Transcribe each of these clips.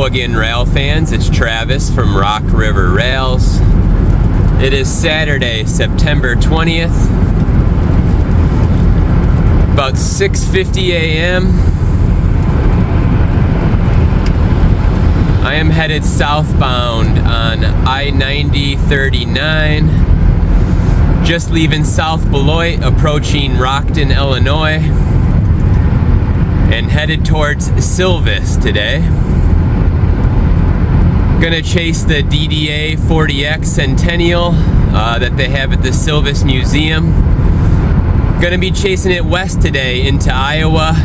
Hello again, rail fans. It's Travis from RockRiverRails. It is Saturday, September 20th, about 6:50 a.m. I am headed southbound on I-90-39, just leaving South Beloit, approaching Rockton, Illinois, and headed towards Silvis today. Gonna chase the DDA40X Centennial that they have at the Silvis Museum. Gonna be chasing it west today into Iowa.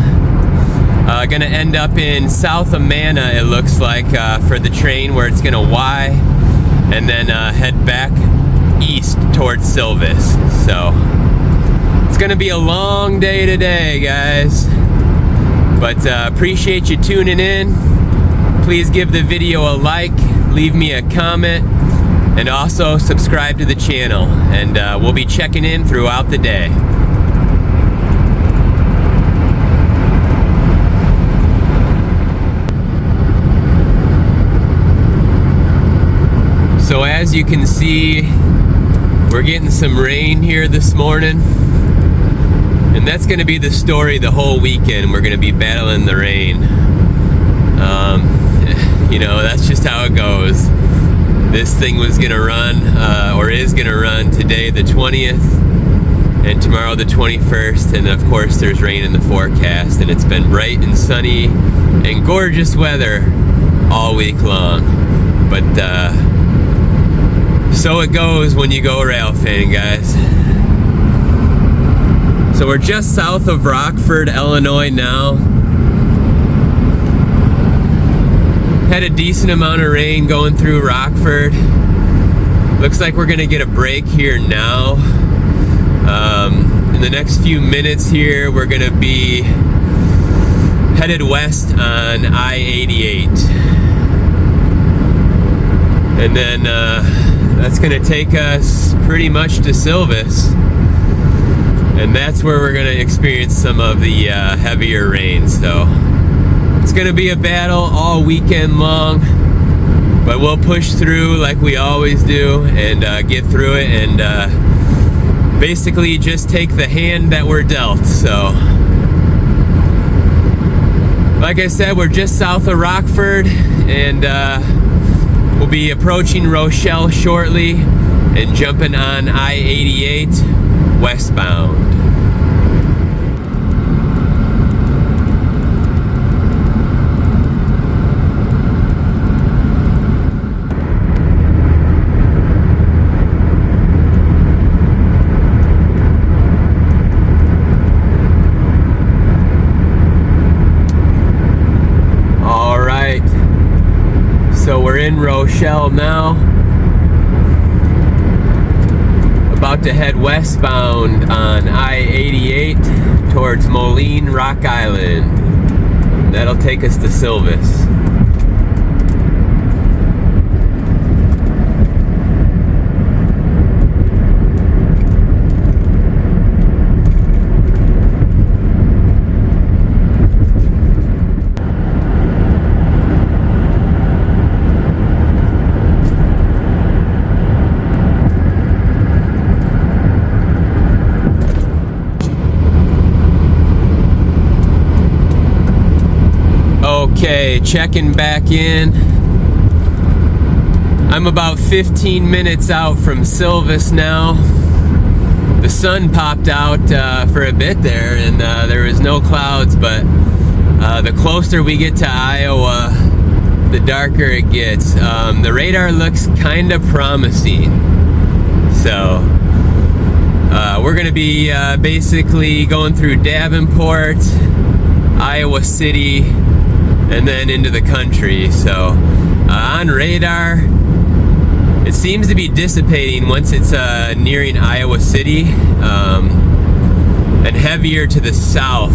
Gonna end up in South Amana, it looks like, for the train, where it's gonna Y, and then head back east towards Silvis. So it's gonna be a long day today, guys, but appreciate you tuning in. Please give the video a like, leave me a comment, and also subscribe to the channel, and we'll be checking in throughout the day. So as you can see, we're getting some rain here this morning, and that's going to be the story the whole weekend. We're going to be battling the rain. You know, that's just how it goes. This thing was going to run, or is going to run today the 20th, and tomorrow the 21st, and of course there's rain in the forecast, and it's been bright and sunny and gorgeous weather all week long. But so it goes when you go rail fan, guys. So we're just south of Rockford, Illinois now. Had a decent amount of rain going through Rockford. Looks like we're gonna get a break here now. In the next few minutes here, we're gonna be headed west on I-88. And then that's gonna take us pretty much to Silvis. And that's where we're gonna experience some of the heavier rain. So it's gonna be a battle all weekend long, but we'll push through like we always do and get through it, and basically just take the hand that we're dealt. So like I said, we're just south of Rockford, and we'll be approaching Rochelle shortly and jumping on I-88 westbound. So we're in Rochelle now, about to head westbound on I-88 towards Moline, Rock Island. That'll take us to Silvis. Okay, checking back in. I'm about 15 minutes out from Silvis now. The sun popped out for a bit there, and there was no clouds, but the closer we get to Iowa, the darker it gets. The radar looks kind of promising. So we're gonna be basically going through Davenport, Iowa City, and then into the country. So on radar, it seems to be dissipating once it's nearing Iowa City, and heavier to the south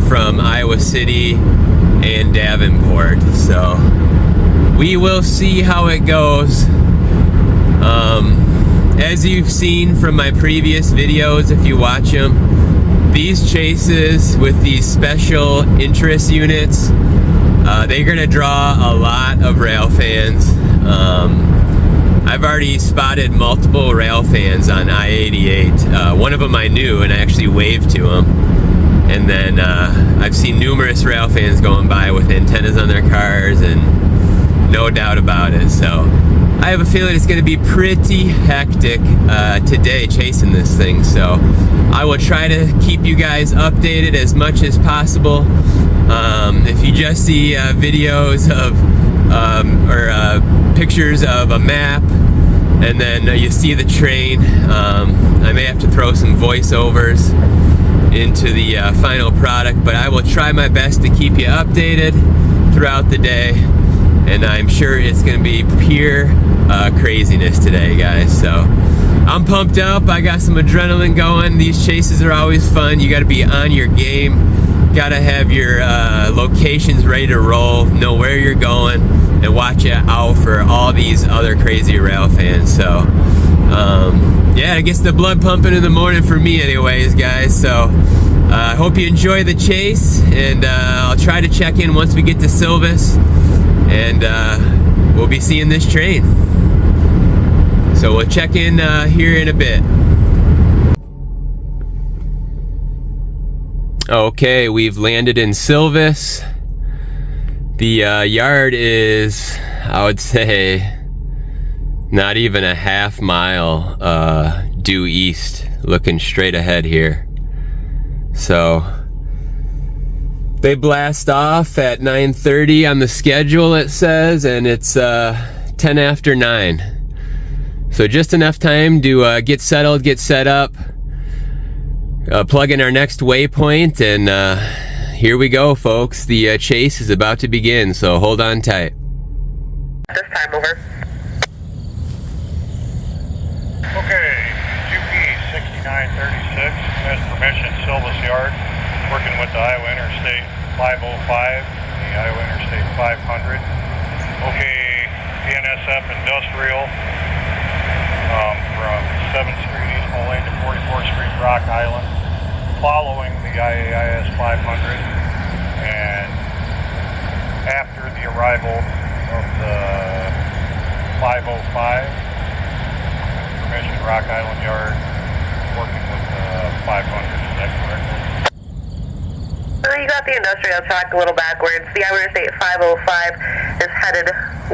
from Iowa City and Davenport. So we will see how it goes. As you've seen from my previous videos, if you watch them, these chases with these special interest units they're gonna draw a lot of rail fans. I've already spotted multiple rail fans on I-88. One of them I knew, and I actually waved to him. And then I've seen numerous rail fans going by with antennas on their cars, and no doubt about it. So I have a feeling it's going to be pretty hectic today chasing this thing. So I will try to keep you guys updated as much as possible. If you just see videos of or pictures of a map, and then you see the train, I may have to throw some voiceovers into the final product, but I will try my best to keep you updated throughout the day, and I'm sure it's going to be pure craziness today, guys. So I'm pumped up. I got some adrenaline going. These chases are always fun. You got to be on your game, got to have your locations ready to roll, know where you're going, and watch out for all these other crazy rail fans. So yeah, I guess the blood pumping in the morning for me anyways, guys. So I hope you enjoy the chase, and I'll try to check in once we get to Silvis, and we'll be seeing this train. So we'll check in here in a bit. Okay, we've landed in Silvis. The yard is, I would say, not even a half mile due east, looking straight ahead here. So they blast off at 9:30 on the schedule, it says, and it's 10 after 9. So just enough time to get settled, get set up, plug in our next waypoint, and here we go, folks. The chase is about to begin, so hold on tight. This time, over. Okay, UP 6936 has permission, Silvis Yard, working with the Iowa Interstate 505, the Iowa Interstate 500. Okay, BNSF Industrial from 7th Street East Moline to 44th Street Rock Island, following the IAIS 500, and after the arrival of the 505, permission Rock Island Yard, working with the 500, is that correct? You got the industrial track a little backwards. The Iowa Interstate 505 is headed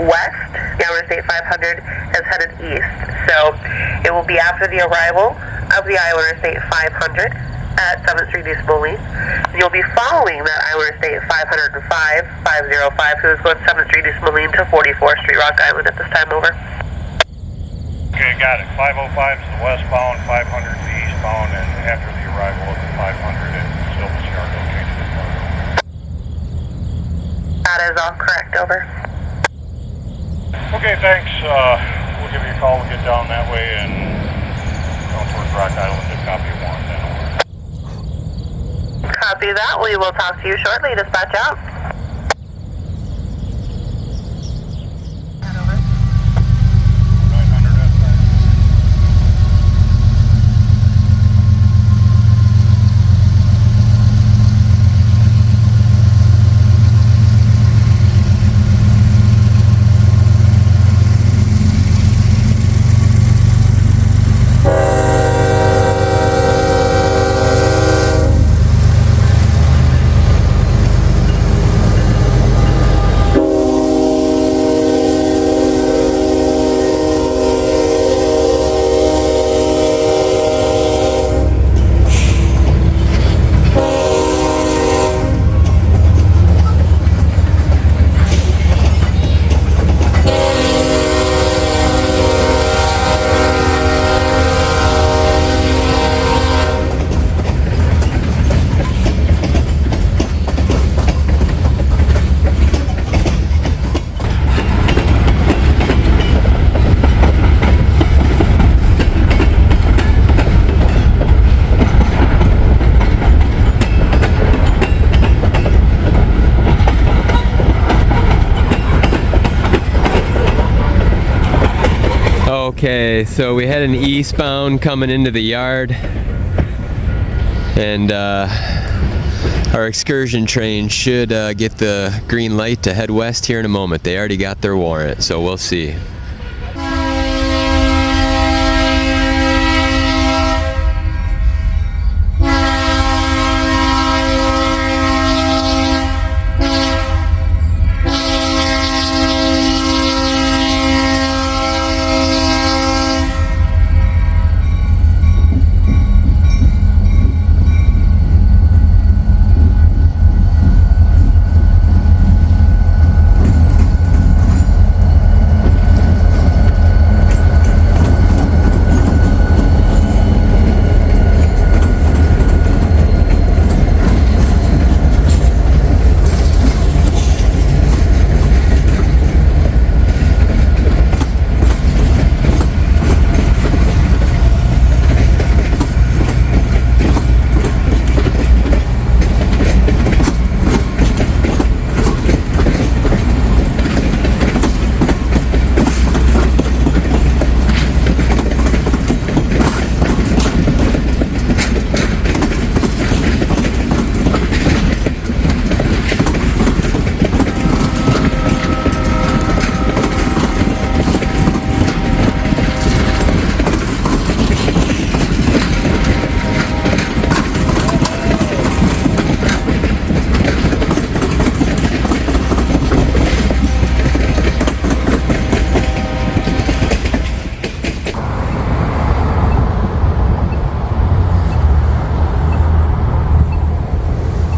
west. The Iowa Interstate 500 is headed east. So it will be after the arrival of the Iowa Interstate 500 at 7th Street East Moline. You'll be following that Iowa Interstate 505, 505, who is going 7th Street East Moline to 44th Street Rock Island at this time, over. Okay, got it. 505 is the westbound, 500 is the eastbound, and after the arrival of the 500 in Silvis Yard, okay to depart. That is all correct, over. Okay, thanks. We'll give you a call. We'll get down that way and down towards Rock Island to copy 1, then over. Copy that. We will talk to you shortly. Dispatch out. Okay, so we had an eastbound coming into the yard, and Our excursion train should get the green light to head west here in a moment. They already got their warrant, so we'll see.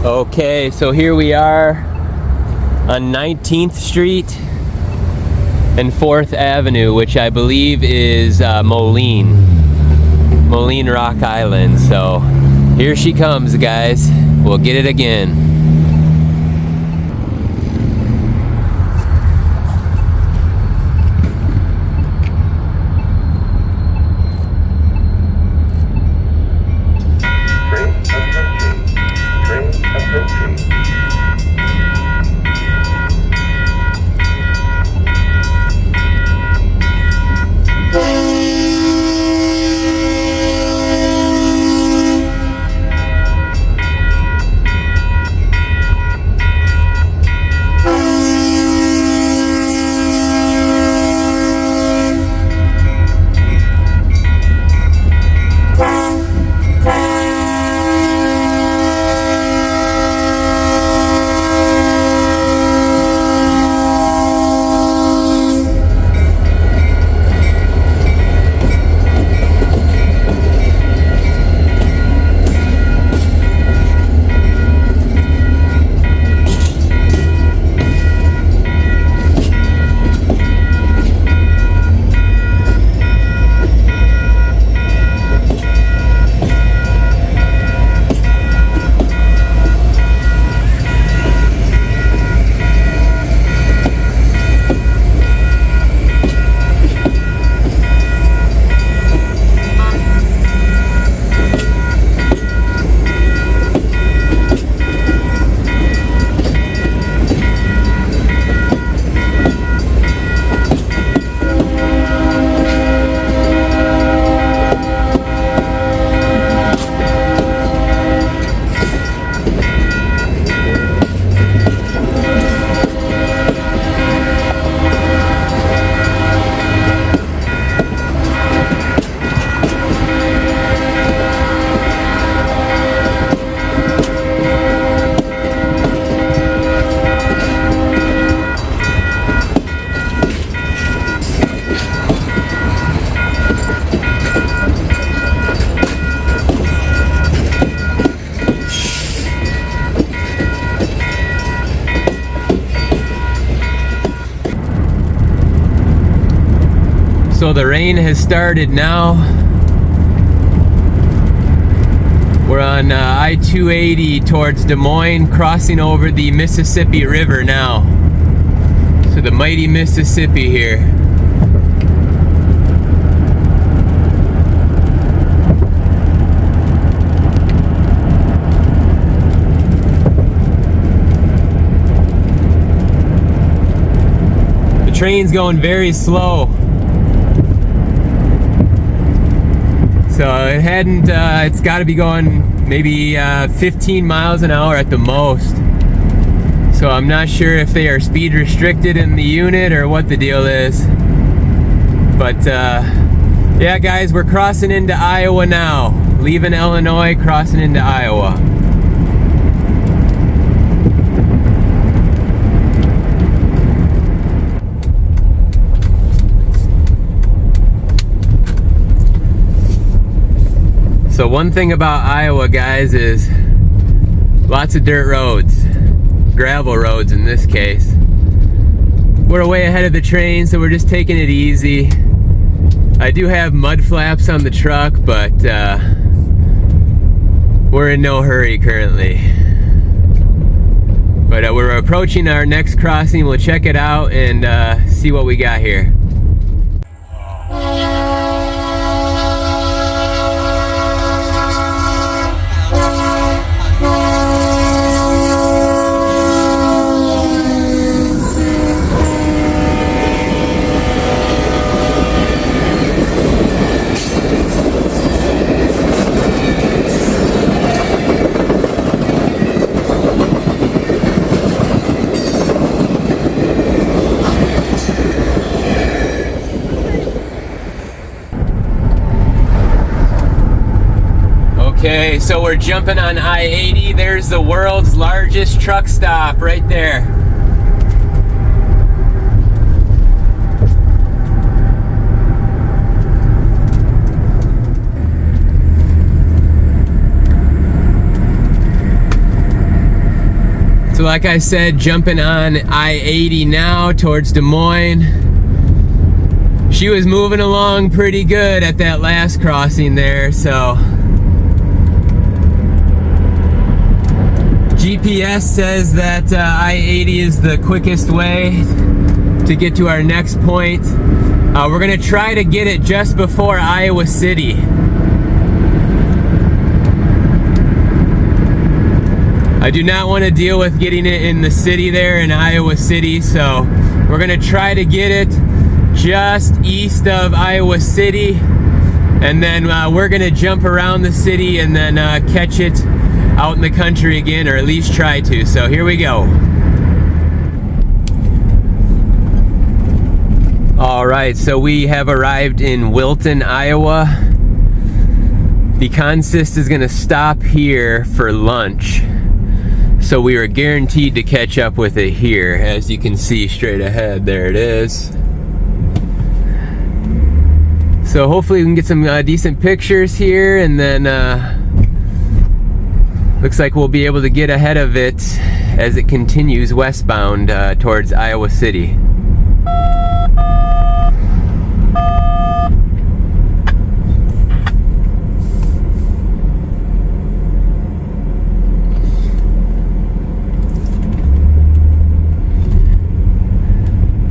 Okay, so here we are on 19th Street and 4th Avenue, which I believe is Moline, Rock Island. So here she comes, guys. We'll get it again. So the rain has started now. We're on I-280 towards Des Moines, crossing over the Mississippi River now. So the mighty Mississippi here. The train's going very slow. So it hadn't, it's got to be going maybe 15 miles an hour at the most. So I'm not sure if they are speed restricted in the unit or what the deal is. But yeah guys, we're crossing into Iowa now. Leaving Illinois, crossing into Iowa. So one thing about Iowa, guys, is lots of dirt roads, gravel roads in this case. We're way ahead of the train, so we're just taking it easy. I do have mud flaps on the truck, but we're in no hurry currently. But we're approaching our next crossing. We'll check it out and see what we got here. Okay, so we're jumping on I-80. There's the world's largest truck stop right there. So like I said, jumping on I-80 now towards Des Moines. She was moving along pretty good at that last crossing there, so GPS says that I-80 is the quickest way to get to our next point. We're gonna try to get it just before Iowa City. I do not want to deal with getting it in the city there in Iowa City, so we're gonna try to get it just east of Iowa City, and then we're gonna jump around the city and then catch it out in the country again, or at least try to. So here we go. All right, so we have arrived in Wilton, Iowa. The consist is gonna stop here for lunch, so we are guaranteed to catch up with it here. As you can see straight ahead, there it is. So hopefully we can get some decent pictures here, and then looks like we'll be able to get ahead of it as it continues westbound towards Iowa City.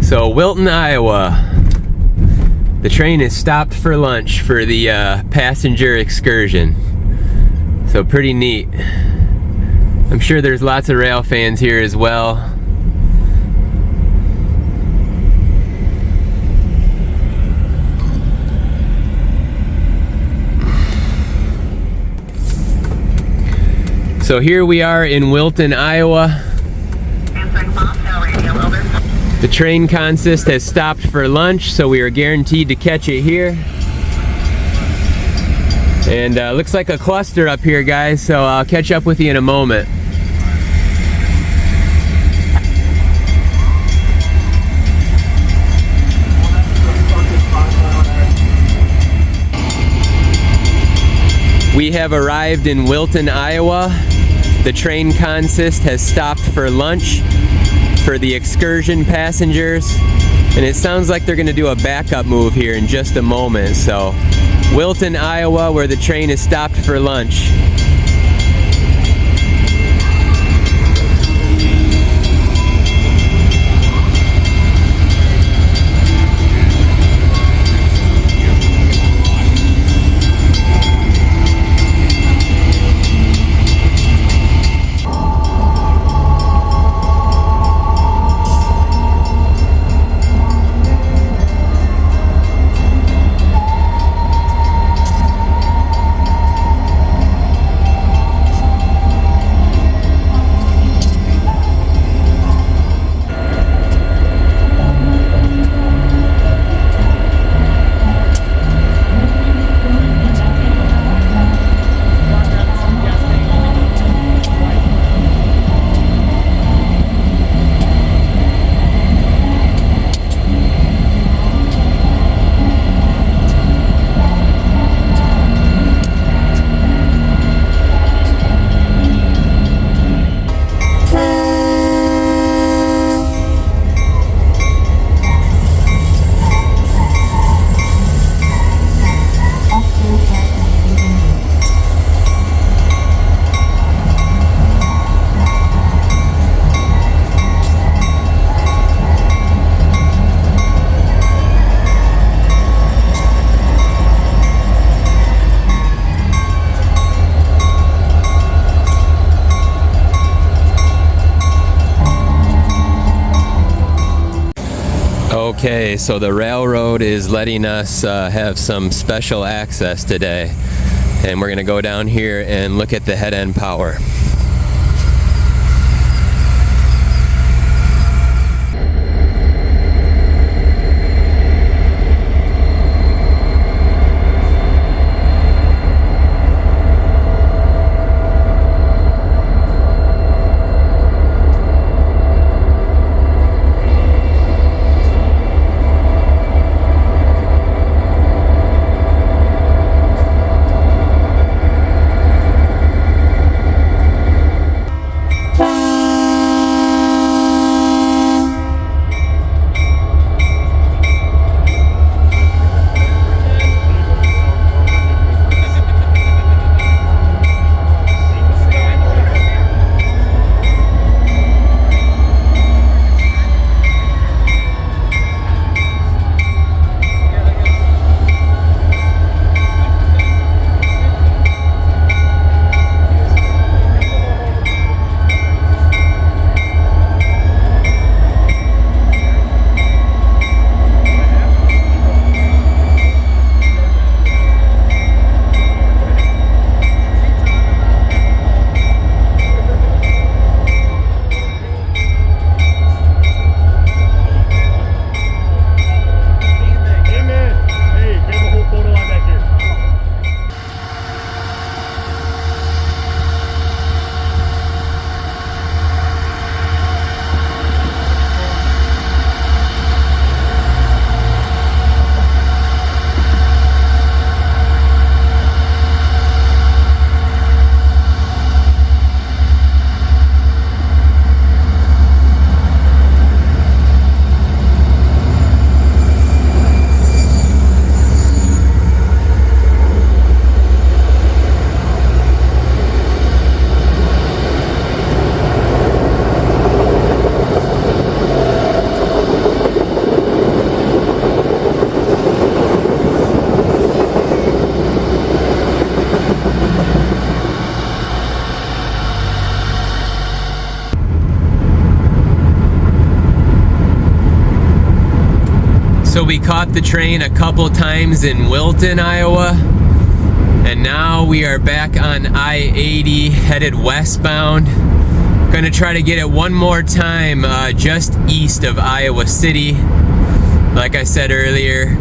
So Wilton, Iowa. The train is stopped for lunch for the passenger excursion. So pretty neat. I'm sure there's lots of rail fans here as well. So here we are in Wilton, Iowa. The train consist has stopped for lunch, so we are guaranteed to catch it here. And looks like a cluster up here, guys, so I'll catch up with you in a moment. We have arrived in Wilton, Iowa. The train consist has stopped for lunch for the excursion passengers, and it sounds like they're going to do a backup move here in just a moment. So Wilton, Iowa, where the train is stopped for lunch. Okay, so the railroad is letting us have some special access today. And we're gonna go down here and look at the head end power. So we caught the train a couple times in Wilton, Iowa, and now we are back on I-80 headed westbound. Gonna try to get it one more time just east of Iowa City. Like I said earlier,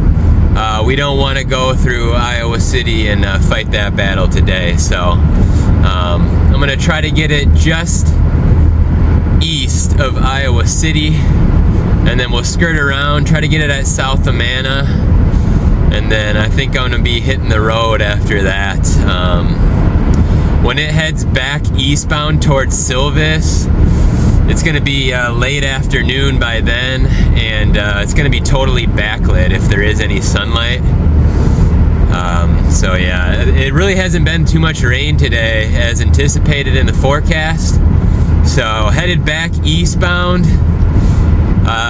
we don't want to go through Iowa City and fight that battle today. So I'm gonna try to get it just east of Iowa City, and then we'll skirt around, try to get it at South Amana, and then I think I'm gonna be hitting the road after that. When it heads back eastbound towards Silvis, it's gonna be late afternoon by then, and it's gonna be totally backlit if there is any sunlight. So yeah, it really hasn't been too much rain today as anticipated in the forecast. So headed back eastbound,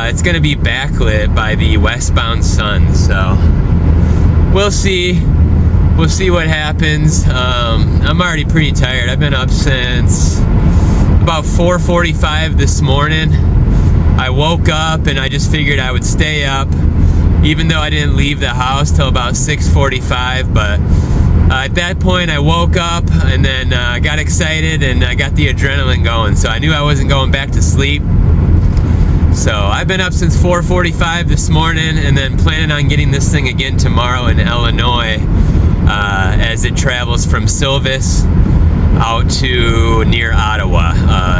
it's gonna be backlit by the westbound sun. So we'll see what happens. I'm already pretty tired. I've been up since about 4:45 this morning. I woke up and I just figured I would stay up, even though I didn't leave the house till about 6:45. But at that point I woke up and then I got excited and I got the adrenaline going, so I knew I wasn't going back to sleep. So I've been up since 4:45 this morning, and then planning on getting this thing again tomorrow in Illinois as it travels from Silvis out to near Ottawa.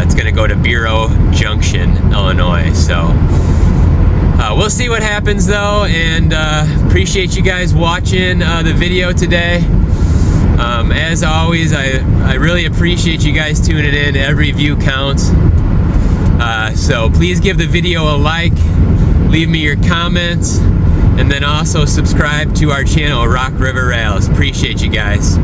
It's gonna go to Bureau Junction, Illinois. So we'll see what happens though, and appreciate you guys watching the video today. As always, I really appreciate you guys tuning in. Every view counts. So please give the video a like, leave me your comments, and then also subscribe to our channel, RockRiverRails. Appreciate you guys.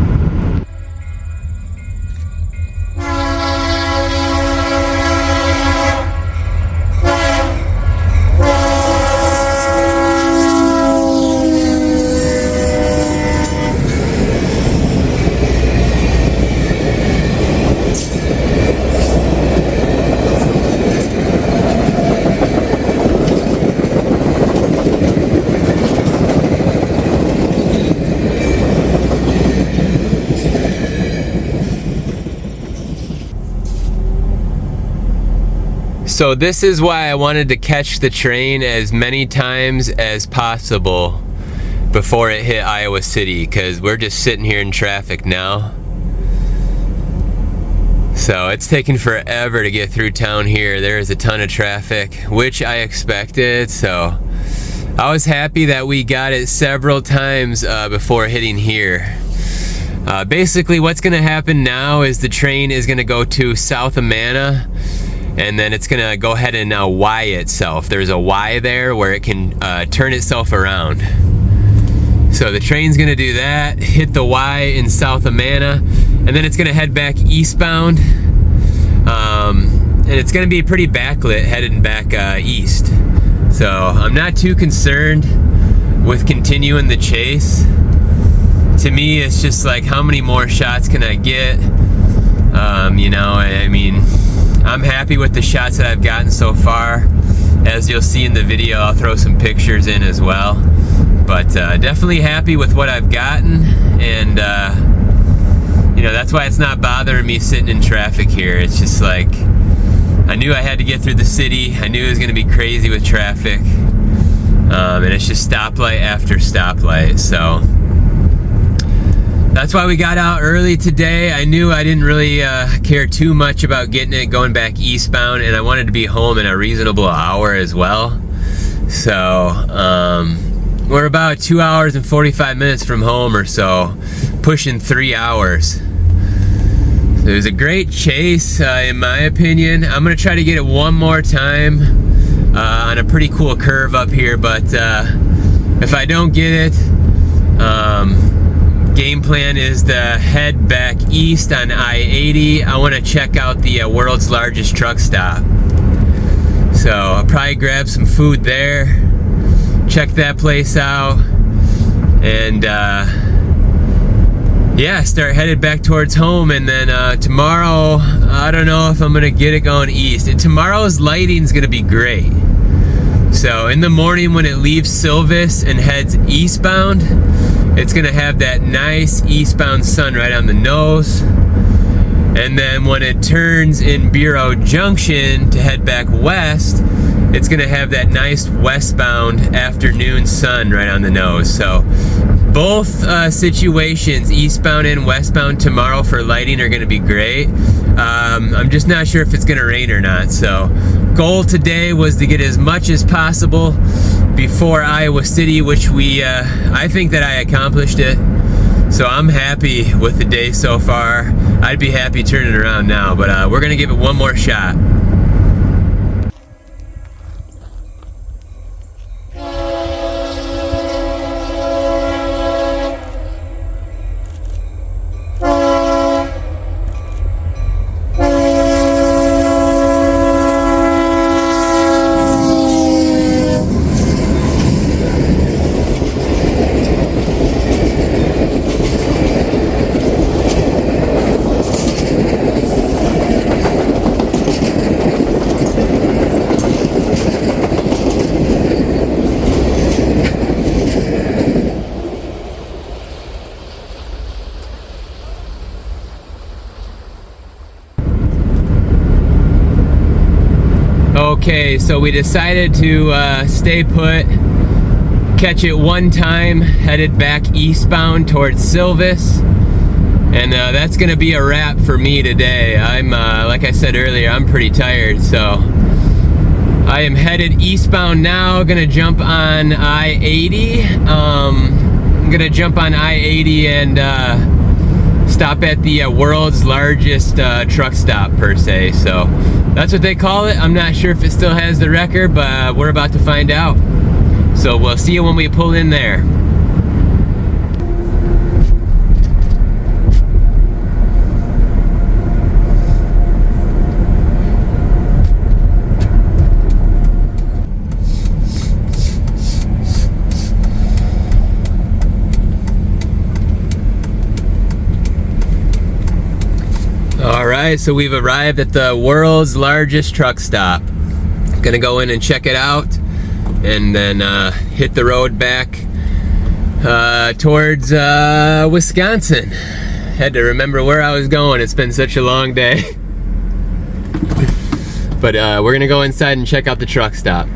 So this is why I wanted to catch the train as many times as possible before it hit Iowa City, because we're just sitting here in traffic now. So it's taking forever to get through town here. There is a ton of traffic, which I expected. So I was happy that we got it several times before hitting here. Basically what's gonna happen now is the train is gonna go to South Amana, and then it's gonna go ahead and Y itself. There's a Y there where it can turn itself around. So the train's gonna do that, hit the Y in South Amana, and then it's gonna head back eastbound. And it's gonna be pretty backlit heading back east. So I'm not too concerned with continuing the chase. To me, it's just like, how many more shots can I get? You know, I mean, I'm happy with the shots that I've gotten so far. As you'll see in the video, I'll throw some pictures in as well. But definitely happy with what I've gotten, and you know, that's why it's not bothering me sitting in traffic here. It's just like, I knew I had to get through the city. I knew it was gonna be crazy with traffic. And it's just stoplight after stoplight, so that's why we got out early today. I knew I didn't really care too much about getting it going back eastbound, and I wanted to be home in a reasonable hour as well. So we're about 2 hours and 45 minutes from home or so, pushing 3 hours. So it was a great chase, in my opinion. I'm gonna try to get it one more time on a pretty cool curve up here, but if I don't get it, game plan is to head back east on I-80. I want to check out the world's largest truck stop. So I'll probably grab some food there, check that place out, and yeah, start headed back towards home. And then tomorrow, I don't know if I'm gonna get it going east. Tomorrow's lighting's gonna be great. So in the morning when it leaves Silvis and heads eastbound, it's gonna have that nice eastbound sun right on the nose. And then when it turns in Bureau Junction to head back west, it's gonna have that nice westbound afternoon sun right on the nose. So both situations, eastbound and westbound tomorrow for lighting, are gonna be great. I'm just not sure if it's gonna rain or not. So goal today was to get as much as possible before Iowa City, which I think that I accomplished it. So I'm happy with the day so far. I'd be happy turning around now, but we're gonna give it one more shot. Okay, so we decided to stay put, catch it one time, headed back eastbound towards Silvis, and that's gonna be a wrap for me today. I'm like I said earlier, I'm pretty tired, so I am headed eastbound now. Gonna jump on I-80. I'm gonna jump on I-80 and stop at the world's largest truck stop, per se. So that's what they call it. I'm not sure if it still has the record, but we're about to find out. So we'll see you when we pull in there. Alright, so we've arrived at the world's largest truck stop. Gonna go in and check it out, and then hit the road back towards Wisconsin. Had to remember where I was going. It's been such a long day. But we're gonna go inside and check out the truck stop.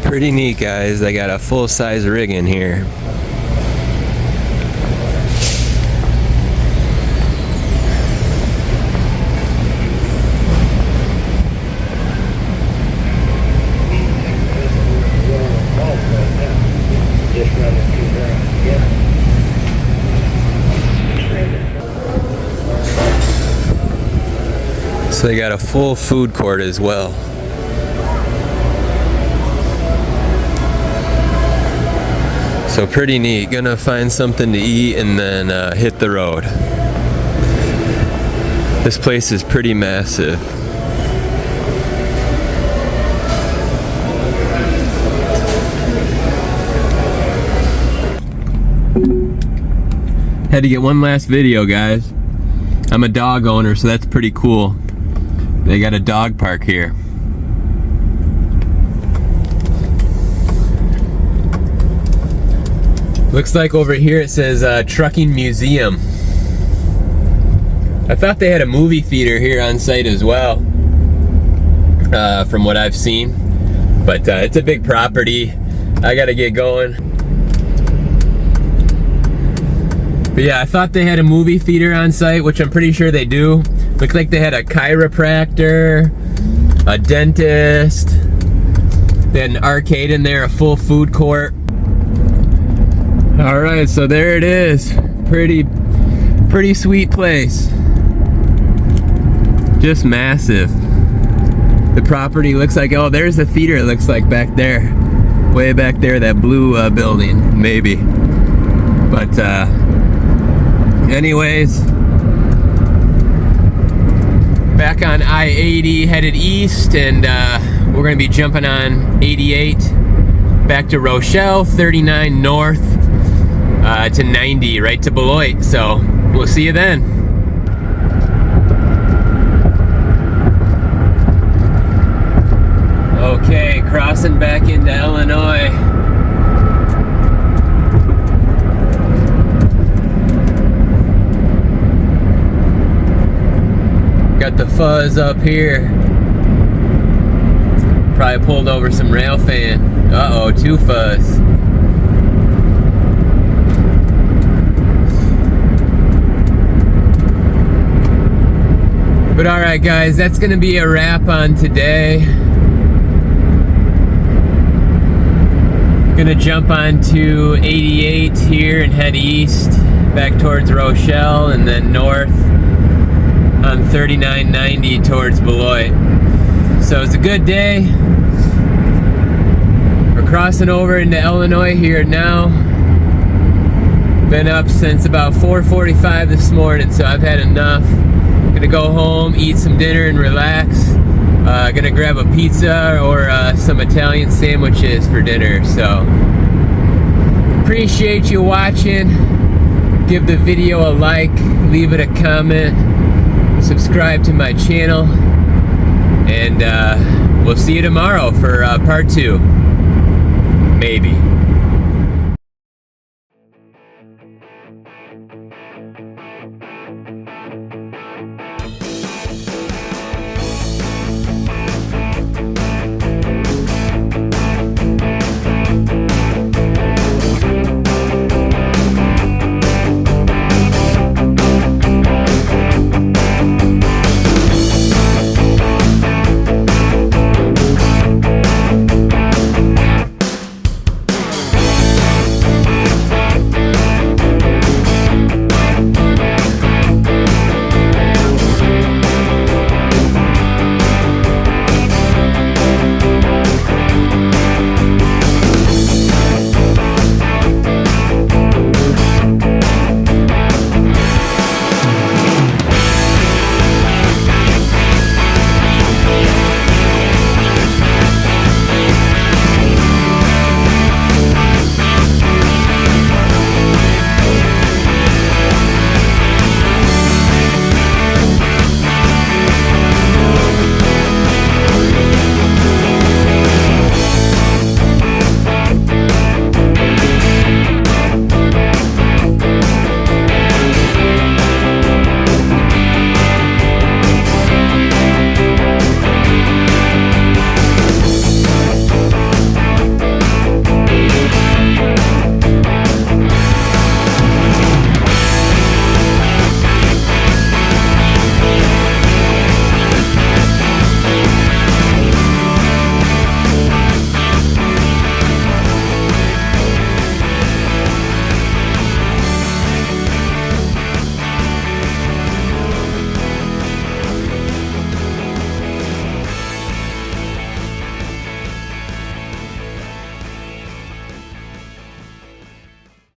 Pretty neat, guys. They got a full-size rig in here. So they got a full food court as well. So pretty neat. Gonna find something to eat and then hit the road. This place is pretty massive. Had to get one last video, guys. I'm a dog owner, so that's pretty cool. They got a dog park here. Looks like over here it says Trucking Museum. I thought they had a movie theater here on site as well, from what I've seen. But it's a big property. I gotta get going. But yeah, I thought they had a movie theater on site, which I'm pretty sure they do. Looks like they had a chiropractor, a dentist, they had an arcade in there, a full food court. All right, so there it is. Pretty sweet place. Just massive. The property looks like, oh, there's the theater, it looks like back there. Way back there, that blue building, maybe. But anyways, back on I-80 headed east, and we're gonna be jumping on 88 back to Rochelle, 39 north to 90 right to Beloit. So we'll see you then. Okay, crossing back into Illinois. Got the fuzz up here. Probably pulled over some rail fan. Uh-oh, two fuzz. But alright guys, that's gonna be a wrap on today. Gonna jump onto 88 here and head east back towards Rochelle, and then north on 3990 towards Beloit. So it's a good day. We're crossing over into Illinois here now. Been up since about 4:45 this morning, so I've had enough. Gonna go home, eat some dinner and relax. Gonna grab a pizza or some Italian sandwiches for dinner. So appreciate you watching. Give the video a like, leave it a comment, subscribe to my channel, and we'll see you tomorrow for part 2. Maybe.